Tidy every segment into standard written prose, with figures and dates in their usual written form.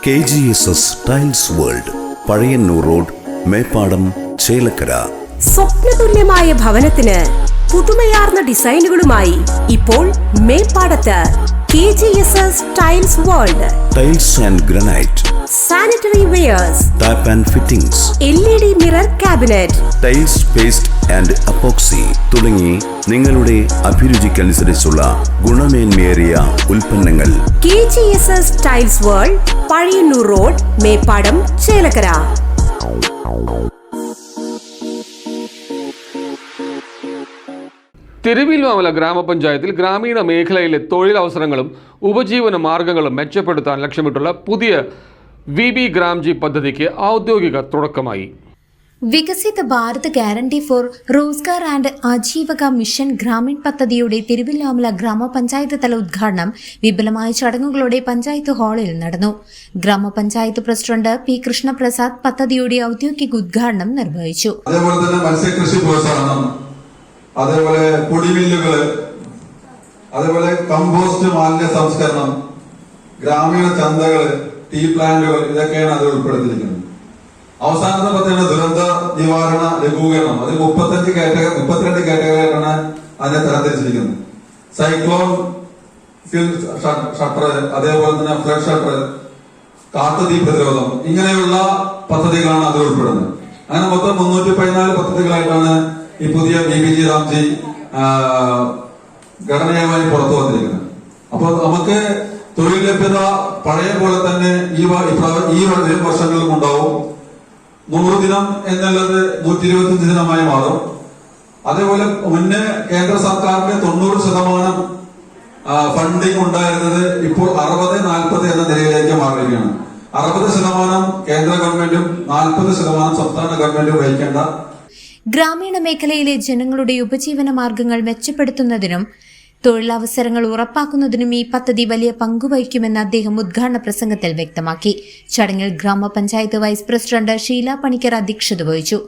KGSS Tiles World, Pazhayannur road, Meppadam, Chelakkara. സ്വപ്നതുല്യമായ ഭവനത്തിന് പുതുമയാർന്ന ഡിസൈനുകളുമായി ഇപ്പോൾ മേപ്പാടത്ത് KGSS Tiles World. Tiles and granite, sanitary wares, tap and fittings, LED mirror cabinet, tiles paste and epoxy തുടങ്ങി നിങ്ങളുടെ അഭിരുചിക്കനുസരിച്ചുള്ള ഗുണമേന്മയേറിയ ഉൽപ്പന്നങ്ങൾ. KGSS Tiles World, Pazhayannur road, Meppadam, Chelakkara. Thiruvilwamala ഗ്രാമപഞ്ചായത്തിൽ ഗ്രാമീണ മേഖലയിലെ തൊഴിലവസരങ്ങളും ഉപജീവന മാർഗങ്ങളും മെച്ചപ്പെടുത്താൻ ലക്ഷ്യമിട്ടുള്ള പുതിയ VB ഗ്രാംജി പദ്ധതിക്ക് ഔദ്യോഗിക തുടക്കമായി. Viksit Bharat guarantee for Rozgar and Ajeevika mission Gramin പദ്ധതിയുടെ തിരുവില്വാമല ഗ്രാമപഞ്ചായത്ത് തല ഉദ്ഘാടനം വിപുലമായ ചടങ്ങുകളോടെ പഞ്ചായത്ത് ഹാളിൽ നടന്നു. ഗ്രാമപഞ്ചായത്ത് പ്രസിഡന്റ് P. കൃഷ്ണപ്രസാദ് പദ്ധതിയുടെ ഔദ്യോഗിക ഉദ്ഘാടനം നിർവഹിച്ചു. അതേപോലെ പൊടിമില്ലുകള്, അതേപോലെ കമ്പോസ്റ്റ് മാലിന്യ സംസ്കരണം, ഗ്രാമീണ ചന്തകള്, ടീ പ്ലാന്റുകൾ, ഇതൊക്കെയാണ് അത് ഉൾപ്പെടുത്തിയിരിക്കുന്നത്. അവസാനത്തെ പദ്ധതിയാണ് ദുരന്ത നിവാരണ ലഘൂകരണം. അതിൽ 32 കാറ്റഗറിയാണ് അതിനെ തരംതിരിച്ചിരിക്കുന്നത്. സൈക്ലോൺ ഷട്ടർ, അതേപോലെ തന്നെ ഫ്ലഡ് ഷട്ടർ, കാട്ടുതീ പ്രതിരോധം, ഇങ്ങനെയുള്ള പദ്ധതികളാണ് അത് ഉൾപ്പെടുന്നത്. അങ്ങനെ മൊത്തം 314 പദ്ധതികളായിട്ടാണ് ഈ പുതിയ VB ഗ്രാംജി ഘടനയുമായി പുറത്തു വന്നിരിക്കുന്നത്. അപ്പൊ നമുക്ക് തൊഴിൽ ലഭ്യത പഴയ പോലെ തന്നെ ഈ വർഷങ്ങളിലും ഉണ്ടാവും. 100 ദിനം എന്നുള്ളത് 125 ദിനമായി മാറും. അതേപോലെ മുന്നേ കേന്ദ്ര സർക്കാരിന്റെ 90% ഫണ്ടിങ് ഉണ്ടായിരുന്നത് ഇപ്പോൾ 60-40 എന്ന നിലയിലേക്ക് മാറുകയാണ്. 60% കേന്ദ്ര ഗവൺമെന്റും 40% സംസ്ഥാന ഗവൺമെന്റും വഹിക്കേണ്ട. ഗ്രാമീണ മേഖലയിലെ ജനങ്ങളുടെ ഉപജീവന മാർഗങ്ങൾ മെച്ചപ്പെടുത്തുന്നതിനും തൊഴിലവസരങ്ങൾ ഉറപ്പാക്കുന്നതിനും ഈ പദ്ധതി വലിയ പങ്കുവഹിക്കുമെന്ന് അദ്ദേഹം ഉദ്ഘാടന പ്രസംഗത്തിൽ വ്യക്തമാക്കി. ചടങ്ങിൽ ഗ്രാമപഞ്ചായത്ത് വൈസ് പ്രസിഡന്റ് ഷീല പണിക്കർ അധ്യക്ഷത വഹിച്ചു.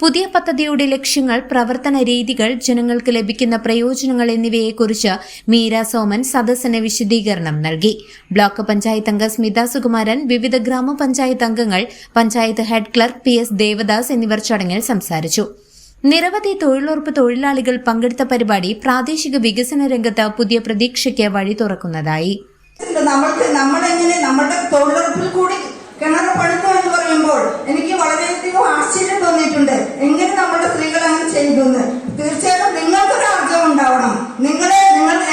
പുതിയ പദ്ധതിയുടെ ലക്ഷ്യങ്ങൾ, പ്രവർത്തന രീതികൾ, ജനങ്ങൾക്ക് ലഭിക്കുന്ന പ്രയോജനങ്ങൾ എന്നിവയെക്കുറിച്ച് മീര സോമൻ സദസ്സിന് വിശദീകരണം നൽകി. ബ്ലോക്ക് പഞ്ചായത്ത് അംഗം സ്മിത സുകുമാരൻ, വിവിധ ഗ്രാമപഞ്ചായത്ത് അംഗങ്ങൾ, panchayat head clerk PS Devadas എന്നിവർ ചടങ്ങിൽ സംസാരിച്ചു. നിരവധി തൊഴിലുറപ്പ് തൊഴിലാളികൾ പങ്കെടുത്ത പരിപാടി പ്രാദേശിക വികസന രംഗത്ത് പുതിയ പ്രതീക്ഷയ്ക്ക് വഴി തുറക്കുന്നതായി. നമ്മുടെ തൊഴിലുറപ്പിൽ കൂടി കിണർ പണിത്തു എന്ന് പറയുമ്പോൾ എനിക്ക് വളരെയധികം ആശ്ചര്യം തോന്നിയിട്ടുണ്ട്. എങ്ങനെ നമ്മുടെ സ്ത്രീകൾ അങ്ങനെ ചെയ്തു? തീർച്ചയായിട്ടും നിങ്ങൾക്കൊരു ആർജവം ഉണ്ടാവണം. നിങ്ങൾ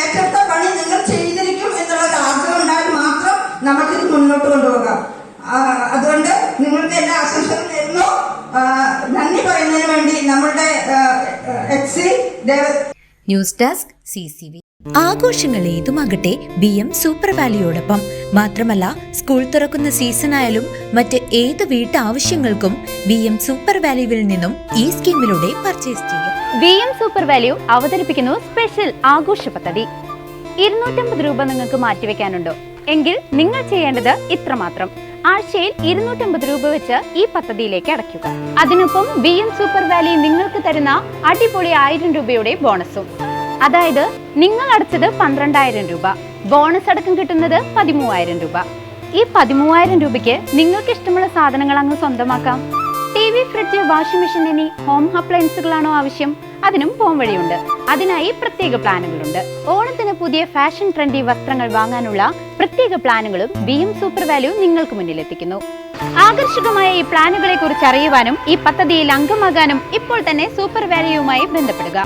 ഏറ്റെടുത്ത പണി നിങ്ങൾ ചെയ്തിരിക്കും എന്നുള്ള ഒരു ആർജവം ഉണ്ടായാൽ മാത്രം നമുക്കിത് മുന്നോട്ട് കൊണ്ടുപോകാം. അതുകൊണ്ട് നിങ്ങൾക്ക് എല്ലാ ആശംസകളും നേരുന്നു. നന്ദി പറയുന്നതിന് വേണ്ടി നമ്മുടെ ന്യൂസ് ഡെസ്ക് CCV. ആഘോഷങ്ങൾ ഏതുമാകട്ടെ BM സൂപ്പർ വാലിയോടൊപ്പം. മാത്രമല്ല, സ്കൂൾ തുറക്കുന്ന സീസണായാലും മറ്റ് ഏത് വീട്ടാവശ്യങ്ങൾക്കും BM സൂപ്പർ വാല്യൂവിൽ നിന്നും ഈ സ്കീമിലൂടെ പർച്ചേസ് ചെയ്യാം. BM സൂപ്പർ വാല്യൂ അവതരിപ്പിക്കുന്നു സ്പെഷ്യൽ ആഘോഷ പദ്ധതി. 250 രൂപ നിങ്ങൾക്ക് മാറ്റിവെക്കാനുണ്ടോ? എങ്കിൽ നിങ്ങൾ ചെയ്യേണ്ടത് ഇത്രമാത്രം: ആഴ്ചയിൽ 250 രൂപ വെച്ച് ഈ പദ്ധതിയിലേക്ക് അടയ്ക്കുക. അതിനൊപ്പം BM സൂപ്പർ വാല്യൂ നിങ്ങൾക്ക് തരുന്ന അടിപൊളി 1000 രൂപയുടെ ബോണസും. അതായത് നിങ്ങൾ അടച്ചത് 12,000 രൂപ, ബോണസ് അടക്കം കിട്ടുന്നത് 13,000 രൂപ. ഈ 13,000 രൂപയ്ക്ക് നിങ്ങൾക്ക് ഇഷ്ടമുള്ള സാധനങ്ങൾ അങ്ങ് സ്വന്തമാക്കാം. TV, ഫ്രിഡ്ജ്, വാഷിംഗ് മെഷീൻ എന്നീ ഹോം അപ്ലയൻസുകളാണോ ആവശ്യം? അതിനും പോം വഴിയുണ്ട്. അതിനായി പ്രത്യേക പ്ലാനുകളുണ്ട്. ഓണത്തിന് പുതിയ ഫാഷൻ ട്രെൻഡി വസ്ത്രങ്ങൾ വാങ്ങാനുള്ള പ്രത്യേക പ്ലാനുകളും BM സൂപ്പർ വാല്യൂ നിങ്ങൾക്ക് മുന്നിലെത്തിക്കുന്നു. ആകർഷകമായ ഈ പ്ലാനുകളെ കുറിച്ച് അറിയുവാനും ഈ പദ്ധതിയിൽ അംഗമാകാനും ഇപ്പോൾ തന്നെ സൂപ്പർ വാല്യൂവുമായി ബന്ധപ്പെടുക.